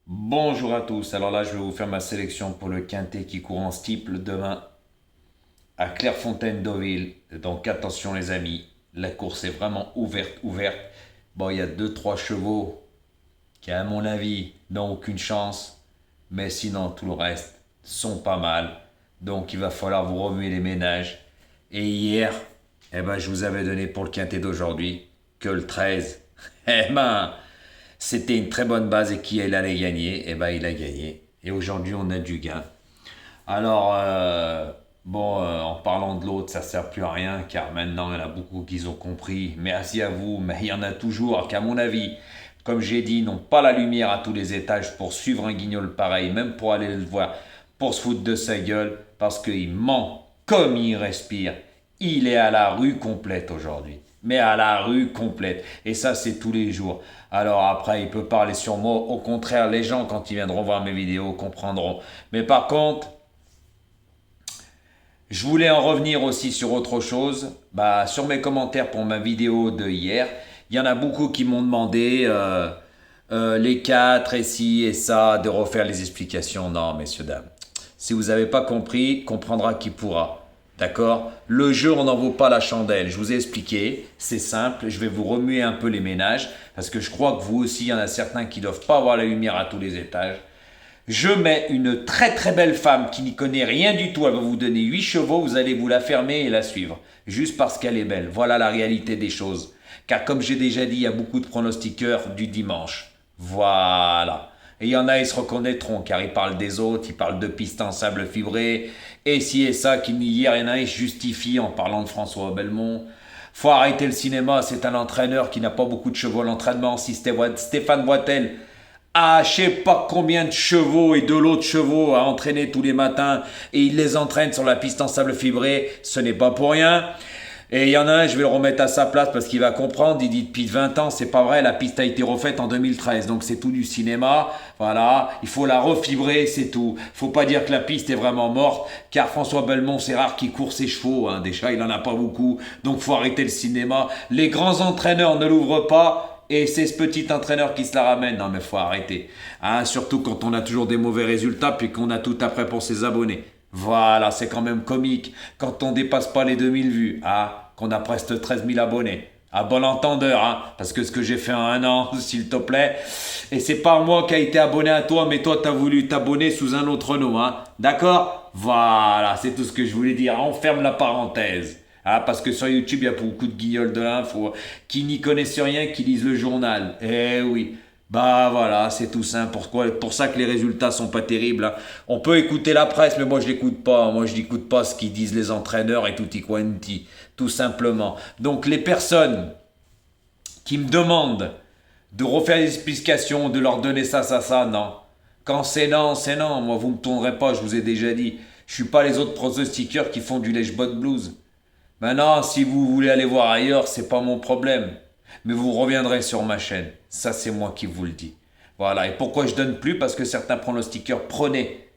Bonjour à tous, alors là je vais vous faire ma sélection pour le quintet qui court en steeple demain à Clairefontaine-Deauville. Donc attention les amis, la course est vraiment ouverte. Bon, il y a deux trois chevaux qui à mon avis n'ont aucune chance, mais sinon tout le reste sont pas mal. Donc il va falloir vous remuer les ménages. Et hier, je vous avais donné pour le quintet d'aujourd'hui que le 13. C'était une très bonne base et qui elle allait gagner, il a gagné. Et aujourd'hui, on a du gain. Alors, en parlant de l'autre, ça ne sert plus à rien, car maintenant, il y en a beaucoup qui ont compris. Merci à vous, mais il y en a toujours qu'à mon avis, comme j'ai dit, n'ont pas la lumière à tous les étages pour suivre un guignol pareil, même pour aller le voir, pour se foutre de sa gueule, parce qu'il ment comme il respire. Il est à la rue complète aujourd'hui. Mais à la rue complète. Et ça, c'est tous les jours. Alors après, il peut parler sur moi. Au contraire, les gens, quand ils viendront voir mes vidéos, comprendront. Mais par contre, je voulais en revenir aussi sur autre chose. Sur mes commentaires pour ma vidéo de hier, il y en a beaucoup qui m'ont demandé les quatre et ci et ça, de refaire les explications. Non, messieurs, dames. Si vous n'avez pas compris, comprendra qui pourra. D'accord. Le jeu, on n'en vaut pas la chandelle. Je vous ai expliqué, c'est simple. Je vais vous remuer un peu les ménages parce que je crois que vous aussi, il y en a certains qui ne doivent pas avoir la lumière à tous les étages. Je mets une très très belle femme qui n'y connaît rien du tout. Elle va vous donner 8 chevaux, vous allez vous la fermer et la suivre. Juste parce qu'elle est belle. Voilà la réalité des choses. Car comme j'ai déjà dit, il y a beaucoup de pronostiqueurs du dimanche. Voilà. Et il y en a, ils se reconnaîtront, car ils parlent des autres, ils parlent de pistes en sable fibré, et ci et ça, qui hier, il y en a, ils justifient en parlant de François Belmont. Faut arrêter le cinéma, c'est un entraîneur qui n'a pas beaucoup de chevaux à l'entraînement. Si Stéphane Boitel a je sais pas combien de chevaux et de l'autre chevaux à entraîner tous les matins, et il les entraîne sur la piste en sable fibré, ce n'est pas pour rien. Et il y en a un, je vais le remettre à sa place parce qu'il va comprendre. Il dit depuis 20 ans, c'est pas vrai, la piste a été refaite en 2013. Donc c'est tout du cinéma. Voilà, il faut la refibrer, c'est tout. Faut pas dire que la piste est vraiment morte, car François Belmont, c'est rare qu'il court ses chevaux. Hein. Déjà, il en a pas beaucoup. Donc faut arrêter le cinéma. Les grands entraîneurs ne l'ouvrent pas. Et c'est ce petit entraîneur qui se la ramène. Non mais faut arrêter. Hein, surtout quand on a toujours des mauvais résultats puis qu'on a tout après pour ses abonnés. Voilà, c'est quand même comique quand on dépasse pas les 2000 vues, qu'on a presque 13 000 abonnés. À bon entendeur, parce que ce que j'ai fait en un an, s'il te plaît, et c'est pas moi qui a été abonné à toi, mais toi t'as voulu t'abonner sous un autre nom, d'accord? Voilà, c'est tout ce que je voulais dire. On ferme la parenthèse. Parce que sur YouTube, il y a beaucoup de guignols de l'info qui n'y connaissent rien, qui lisent le journal. Eh oui. Voilà, c'est tout simple. Pour ça que les résultats sont pas terribles. On peut écouter la presse, mais moi je l'écoute pas. Moi je n'écoute pas ce qu'ils disent les entraîneurs et tutti quanti, tout simplement. Donc les personnes qui me demandent de refaire des explications, de leur donner ça, non. Quand c'est non, c'est non. Moi vous me tournerez pas, je vous ai déjà dit. Je suis pas les autres pronostiqueurs qui font du lèche-botte blues. Maintenant, si vous voulez aller voir ailleurs, c'est pas mon problème. Mais vous reviendrez sur ma chaîne. Ça, c'est moi qui vous le dis. Voilà. Et pourquoi je donne plus? Parce que certains pronostiqueurs prenaient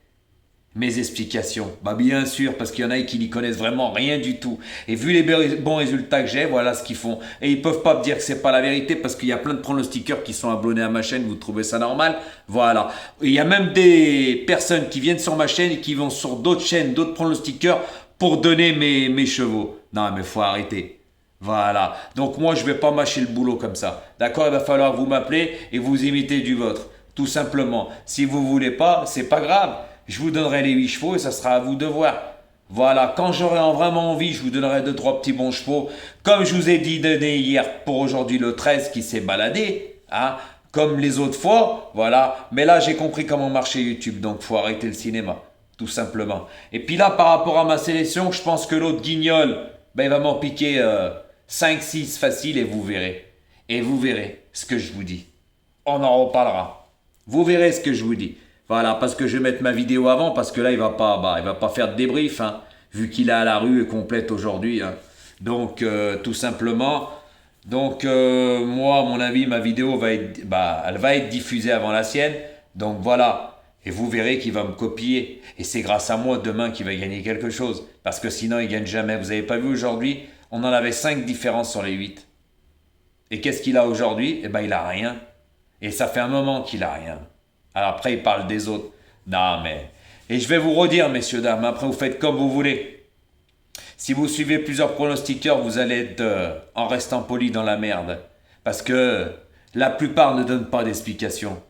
mes explications. Bien sûr, parce qu'il y en a qui n'y connaissent vraiment rien du tout. Et vu les bons résultats que j'ai, voilà ce qu'ils font. Et ils peuvent pas me dire que c'est pas la vérité parce qu'il y a plein de pronostiqueurs qui sont abonnés à ma chaîne. Vous trouvez ça normal? Voilà. Et il y a même des personnes qui viennent sur ma chaîne et qui vont sur d'autres chaînes, d'autres pronostiqueurs pour donner mes chevaux. Non, mais faut arrêter. Voilà. Donc moi, je vais pas mâcher le boulot comme ça. D'accord? Il va falloir vous m'appeler et vous imiter du vôtre. Tout simplement. Si vous voulez pas, c'est pas grave. Je vous donnerai les 8 chevaux et ça sera à vous de voir. Voilà, quand j'aurai vraiment envie, je vous donnerai 2 3 petits bons chevaux. Comme je vous ai dit donné hier pour aujourd'hui le 13 qui s'est baladé, comme les autres fois, voilà. Mais là, j'ai compris comment marchait YouTube, donc faut arrêter le cinéma, tout simplement. Et puis là, par rapport à ma sélection, je pense que l'autre guignol, il va m'en piquer 5 6 facile et vous verrez. Et vous verrez ce que je vous dis. On en reparlera. Vous verrez ce que je vous dis. Voilà, parce que je vais mettre ma vidéo avant, parce que là, il va pas faire de débrief, vu qu'il est à la rue et complète aujourd'hui. Donc, tout simplement. Donc, moi, à mon avis, ma vidéo elle va être diffusée avant la sienne. Donc, voilà. Et vous verrez qu'il va me copier. Et c'est grâce à moi demain qu'il va gagner quelque chose. Parce que sinon, il gagne jamais. Vous avez pas vu aujourd'hui? On en avait 5 différences sur les 8. Et qu'est-ce qu'il a aujourd'hui? Il a rien. Et ça fait un moment qu'il a rien. Alors après, il parle des autres. Non, mais... Et je vais vous redire, messieurs, dames, après vous faites comme vous voulez. Si vous suivez plusieurs pronostiqueurs, vous allez être, en restant poli, dans la merde. Parce que la plupart ne donnent pas d'explication.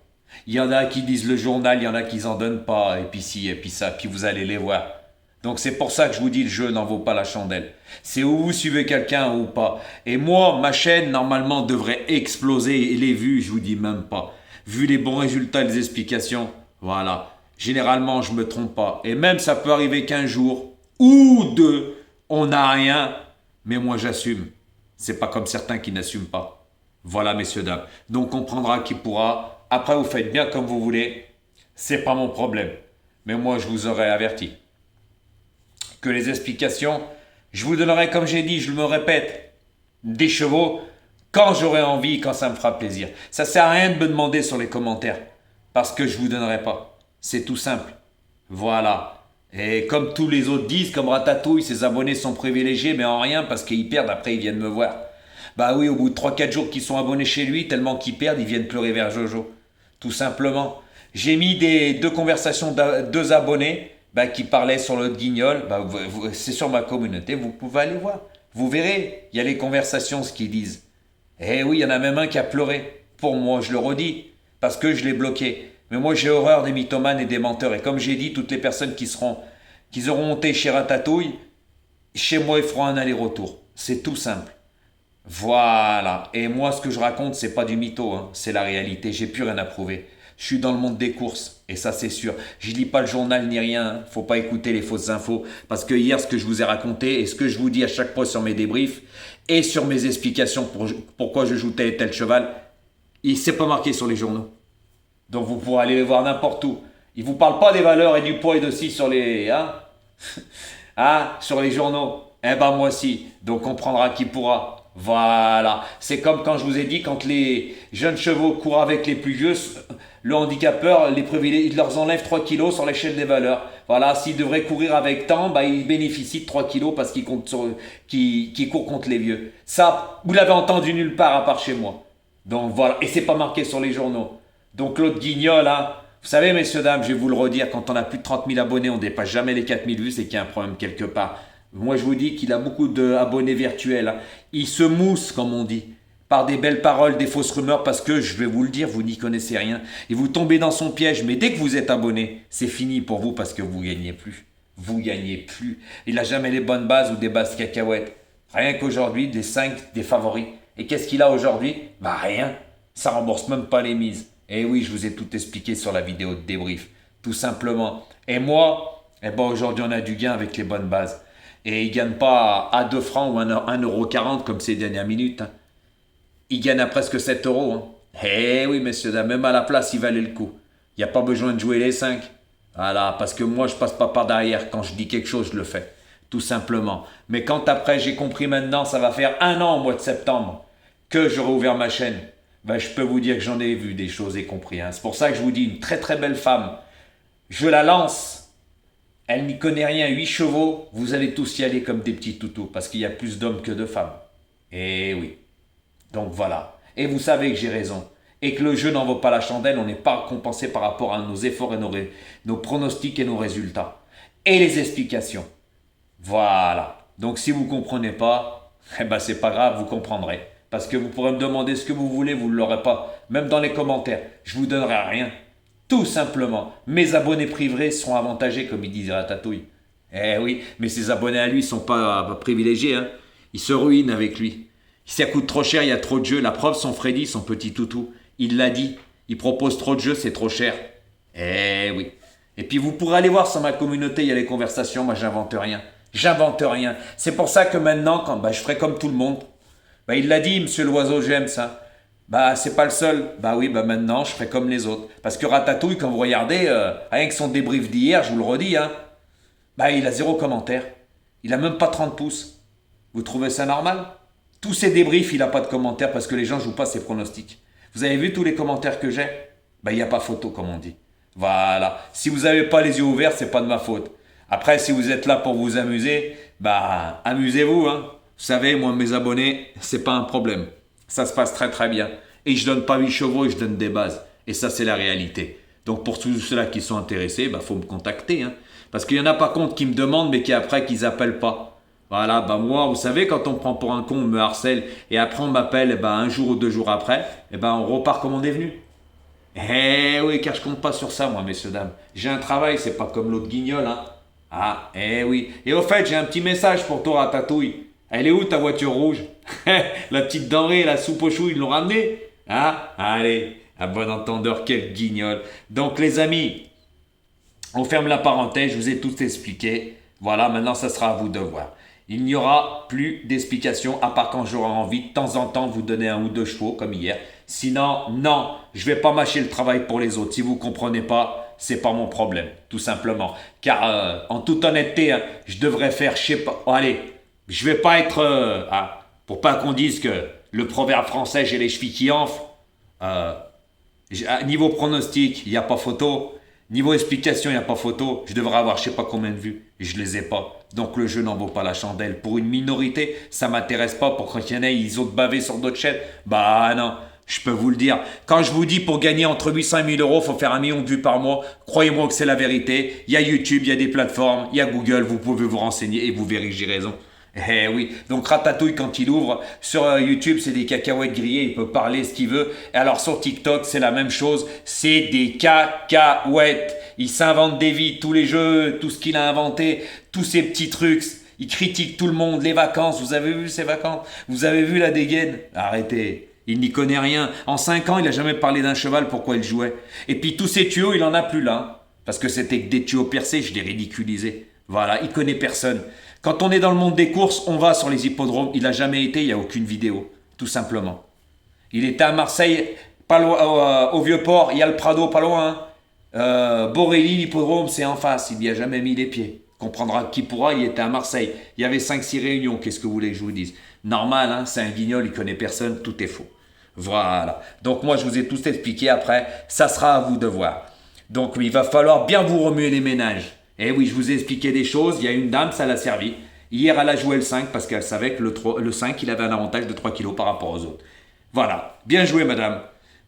Il y en a qui disent le journal, il y en a qui n'en donnent pas, et puis ci, et puis ça, puis vous allez les voir. Donc c'est pour ça que je vous dis, le jeu n'en vaut pas la chandelle. C'est où vous suivez quelqu'un ou pas. Et moi, ma chaîne, normalement, devrait exploser, et les vues, je vous dis même pas. Vu les bons résultats et les explications, voilà. Généralement, je me trompe pas. Et même, ça peut arriver qu'un jour, ou deux, on n'a rien, mais moi j'assume. C'est pas comme certains qui n'assument pas. Voilà, messieurs, dames. Donc on prendra qui pourra. Après, vous faites bien comme vous voulez. C'est pas mon problème. Mais moi, je vous aurais averti. Que les explications, je vous donnerai, comme j'ai dit, je me répète, des chevaux quand j'aurai envie, quand ça me fera plaisir. Ça sert à rien de me demander sur les commentaires. Parce que je vous donnerai pas. C'est tout simple. Voilà. Et comme tous les autres disent, comme Ratatouille, ses abonnés sont privilégiés, mais en rien parce qu'ils perdent, après ils viennent me voir. Bah oui, au bout de 3 4 jours qu'ils sont abonnés chez lui, tellement qu'ils perdent, ils viennent pleurer vers Jojo. Tout simplement. J'ai mis deux conversations de deux abonnés qui parlaient sur le guignol. C'est sur ma communauté, vous pouvez aller voir. Vous verrez, il y a les conversations, ce qu'ils disent. Eh oui, il y en a même un qui a pleuré. Pour moi, je le redis, parce que je l'ai bloqué. Mais moi, j'ai horreur des mythomanes et des menteurs. Et comme j'ai dit, toutes les personnes qui auront monté chez Ratatouille, chez moi, ils feront un aller-retour. C'est tout simple. Voilà. Et moi, ce que je raconte, c'est pas du mytho, hein. C'est la réalité. J'ai plus rien à prouver. Je suis dans le monde des courses. Et ça, c'est sûr. Je lis pas le journal ni rien, hein. Faut pas écouter les fausses infos. Parce que hier, ce que je vous ai raconté et ce que je vous dis à chaque fois sur mes débriefs et sur mes explications pourquoi je joue tel et tel cheval, il s'est pas marqué sur les journaux. Donc vous pourrez aller les voir n'importe où. Ils vous parlent pas des valeurs et du poids et de ci sur les... Hein sur les journaux. Eh ben moi si. Donc on prendra qui pourra. Voilà. C'est comme quand je vous ai dit, quand les jeunes chevaux courent avec les plus vieux, le handicapeur, les privilégiés, il leur enlève 3 kilos sur l'échelle des valeurs. Voilà, s'ils devraient courir avec tant, ils bénéficient de 3 kilos parce qu'ils courent contre les vieux. Ça, vous l'avez entendu nulle part à part chez moi. Donc voilà. Et c'est pas marqué sur les journaux. Donc l'autre guignol, hein, vous savez, messieurs, dames, je vais vous le redire, quand on a plus de 30 000 abonnés, on ne dépasse jamais les 4 000 vues, c'est qu'il y a un problème quelque part. Moi, je vous dis qu'il a beaucoup d'abonnés virtuels. Hein. Il se mousse, comme on dit, par des belles paroles, des fausses rumeurs, parce que, je vais vous le dire, vous n'y connaissez rien. Et vous tombez dans son piège. Mais dès que vous êtes abonné, c'est fini pour vous parce que vous ne gagnez plus. Vous gagnez plus. Il n'a jamais les bonnes bases ou des bases cacahuètes. Rien qu'aujourd'hui, des 5, des favoris. Et qu'est-ce qu'il a aujourd'hui? Rien. Ça rembourse même pas les mises. Et oui, je vous ai tout expliqué sur la vidéo de débrief. Tout simplement. Et moi, aujourd'hui, on a du gain avec les bonnes bases. Et il ne gagne pas à 2 francs ou 1,40 € comme ces dernières minutes. Hein. Il gagne à presque 7 euros. Hein. Eh oui, messieurs, dames, même à la place, il valait le coup. Il n'y a pas besoin de jouer les 5. Voilà, parce que moi, je passe pas par derrière. Quand je dis quelque chose, je le fais. Tout simplement. Mais quand après, j'ai compris maintenant, ça va faire 1 an au mois de septembre que j'aurai ouvert ma chaîne. Je peux vous dire que j'en ai vu des choses et compris. Hein. C'est pour ça que je vous dis, une très très belle femme. Je la lance. Elle n'y connaît rien. 8 chevaux, vous allez tous y aller comme des petits toutous. Parce qu'il y a plus d'hommes que de femmes. Et oui. Donc voilà. Et vous savez que j'ai raison. Et que le jeu n'en vaut pas la chandelle. On n'est pas récompensé par rapport à nos efforts et nos pronostics et nos résultats. Et les explications. Voilà. Donc si vous ne comprenez pas, c'est pas grave, vous comprendrez. Parce que vous pourrez me demander ce que vous voulez, vous ne l'aurez pas. Même dans les commentaires, je vous donnerai rien. Tout simplement. Mes abonnés privés seront avantagés, comme il disait Ratatouille. Eh oui, mais ces abonnés à lui ne sont pas privilégiés. Hein. Ils se ruinent avec lui. Si ça coûte trop cher, il y a trop de jeux. La preuve, son Freddy, son petit toutou, il l'a dit. Il propose trop de jeux, c'est trop cher. Eh oui. Et puis vous pourrez aller voir sur ma communauté, il y a les conversations. Moi, j'invente rien. J'invente rien. C'est pour ça que maintenant, je ferai comme tout le monde. Il l'a dit, monsieur l'oiseau, j'aime ça. C'est pas le seul. Maintenant, je ferai comme les autres. Parce que Ratatouille, quand vous regardez, rien que son débrief d'hier, je vous le redis, hein, il a 0 commentaire. Il a même pas 30 pouces. Vous trouvez ça normal? Tous ses débriefs, il n'a pas de commentaires parce que les gens ne jouent pas ses pronostics. Vous avez vu tous les commentaires que j'ai? Il n'y a pas photo, comme on dit. Voilà. Si vous n'avez pas les yeux ouverts, c'est pas de ma faute. Après, si vous êtes là pour vous amuser, amusez-vous, hein. Vous savez, moi, mes abonnés, c'est pas un problème. Ça se passe très très bien. Et je donne pas 8 chevaux et je donne des bases. Et ça, c'est la réalité. Donc pour tous ceux-là qui sont intéressés, bah faut me contacter. Hein. Parce qu'il y en a par contre qui me demandent mais qui après qu'ils appellent pas. Voilà, bah moi, vous savez, quand on me prend pour un con, on me harcèle et après on m'appelle bah, un jour ou 2 jours après, et ben on repart comme on est venu. Eh oui, car je compte pas sur ça, moi, messieurs, dames. J'ai un travail, c'est pas comme l'autre guignol, hein. Ah, eh oui. Et au fait, j'ai un petit message pour toi, Ratatouille. Elle est où ta voiture rouge? La petite denrée, la soupe aux choux, ils l'ont ramenée? Ah, allez, à bon entendeur, quel guignol. Donc, les amis, on ferme la parenthèse, je vous ai tout expliqué. Voilà, maintenant, ça sera à vous de voir. Il n'y aura plus d'explications, à part quand j'aurai envie de temps en temps vous donner 1 ou 2 chevaux, comme hier. Sinon, non, je ne vais pas mâcher le travail pour les autres. Si vous ne comprenez pas, c'est pas mon problème, tout simplement. Car, en toute honnêteté, hein, je devrais faire, je sais pas, allez, je vais pas être, pour pas qu'on dise que le proverbe français, j'ai les chevilles qui enflent, niveau pronostic, il n'y a pas photo. Niveau explication, il n'y a pas photo. Je devrais avoir je sais pas combien de vues. Et je les ai pas. Donc le jeu n'en vaut pas la chandelle. Pour une minorité, ça m'intéresse pas. Pour quand il y en a, ils ont bavé sur d'autres chaînes. Bah non, je peux vous le dire. Quand je vous dis pour gagner entre 800 et 1000 euros, faut faire 1 million de vues par mois. Croyez-moi que c'est la vérité. Il y a YouTube, il y a des plateformes, il y a Google. Vous pouvez vous renseigner et vous verrez que j'ai raison. Eh oui, donc Ratatouille quand il ouvre sur YouTube c'est des cacahuètes grillées, il peut parler ce qu'il veut. Et alors sur TikTok c'est la même chose, c'est des cacahuètes. Il s'invente des vies, tous les jeux, tout ce qu'il a inventé, tous ces petits trucs. Il critique tout le monde, les vacances, vous avez vu ces vacances? Vous avez vu la dégaine? Arrêtez, il n'y connaît rien. En 5 ans il n'a jamais parlé d'un cheval, pourquoi il jouait? Et puis tous ces tuyaux il en a plus là. Parce que c'était que des tuyaux percés, je les ridiculisais. Voilà, il connaît personne. Quand on est dans le monde des courses, on va sur les hippodromes. Il n'a jamais été, il n'y a aucune vidéo. Tout simplement. Il était à Marseille, pas loin, au Vieux-Port. Il y a le Prado, pas loin. Borély, l'hippodrome, c'est en face. Il n'y a jamais mis les pieds. Comprendra qui pourra, il était à Marseille. Il y avait 5-6 réunions. Qu'est-ce que vous voulez que je vous dise? Normal, hein, c'est un guignol, il connaît personne. Tout est faux. Voilà. Donc moi, je vous ai tout expliqué. Après, ça sera à vous de voir. Donc il va falloir bien vous remuer les ménages. Eh oui, je vous ai expliqué des choses. Il y a une dame, ça l'a servi. Hier, elle a joué le 5 parce qu'elle savait que le 5, il avait un avantage de 3 kilos par rapport aux autres. Voilà. Bien joué, madame.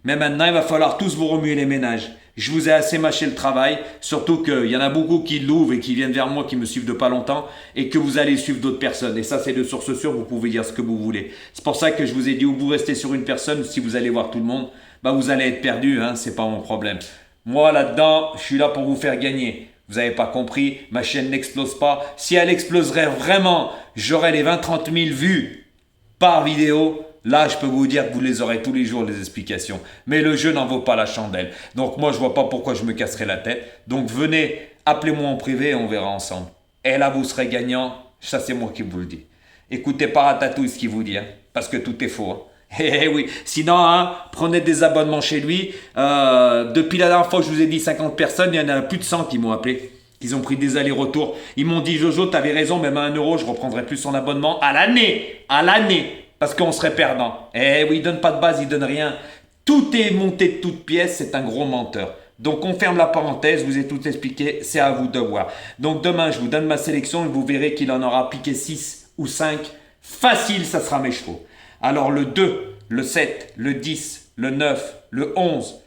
Mais maintenant, il va falloir tous vous remuer les ménages. Je vous ai assez mâché le travail. Surtout qu'il y en a beaucoup qui l'ouvrent et qui viennent vers moi, qui me suivent de pas longtemps et que vous allez suivre d'autres personnes. Et ça, c'est de source sûre. Vous pouvez dire ce que vous voulez. C'est pour ça que je vous ai dit, ou vous restez sur une personne, si vous allez voir tout le monde, bah vous allez être perdu. Hein, c'est pas mon problème. Moi, là-dedans, je suis là pour vous faire gagner. Vous n'avez pas compris, ma chaîne n'explose pas. Si elle exploserait vraiment, j'aurais les 20-30 000 vues par vidéo. Là, je peux vous dire que vous les aurez tous les jours, les explications. Mais le jeu n'en vaut pas la chandelle. Donc moi, je vois pas pourquoi je me casserais la tête. Donc venez, appelez-moi en privé et on verra ensemble. Et là, vous serez gagnant. Ça, c'est moi qui vous le dis. Écoutez pas Ratatouille ce qu'il vous dit, hein, parce que tout est faux. Hein. Eh oui, sinon, hein, prenez des abonnements chez lui. Depuis la dernière fois que je vous ai dit 50 personnes, il y en a plus de 100 qui m'ont appelé. Ils ont pris des allers-retours. Ils m'ont dit, Jojo, t'avais raison, même à 1 euro, je reprendrai plus son abonnement à l'année. À l'année. Parce qu'on serait perdant. Eh oui, il donne pas de base, il donne rien. Tout est monté de toutes pièces, c'est un gros menteur. Donc on ferme la parenthèse, je vous ai tout expliqué, c'est à vous de voir. Donc demain, je vous donne ma sélection et vous verrez qu'il en aura piqué 6 ou 5. Facile, ça sera mes chevaux. Alors le 2, le 7, le 10, le 9, le 11,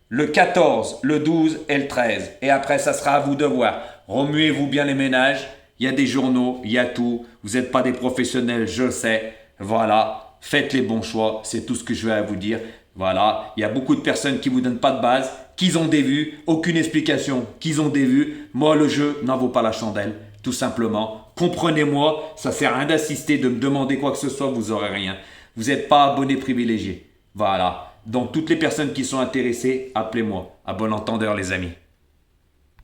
le 14, le 12 et le 13. Et après, ça sera à vous de voir. Remuez-vous bien les ménages. Il y a des journaux, il y a tout. Vous n'êtes pas des professionnels, je le sais. Voilà, faites les bons choix. C'est tout ce que je vais à vous dire. Voilà, il y a beaucoup de personnes qui ne vous donnent pas de base, qu'ils ont des vues, aucune explication, qu'ils ont des vues. Moi, le jeu n'en vaut pas la chandelle, tout simplement. Comprenez-moi, ça ne sert à rien d'assister, de me demander quoi que ce soit, vous n'aurez rien. Vous n'êtes pas abonné privilégié. Voilà. Donc, toutes les personnes qui sont intéressées, appelez-moi. À bon entendeur, les amis.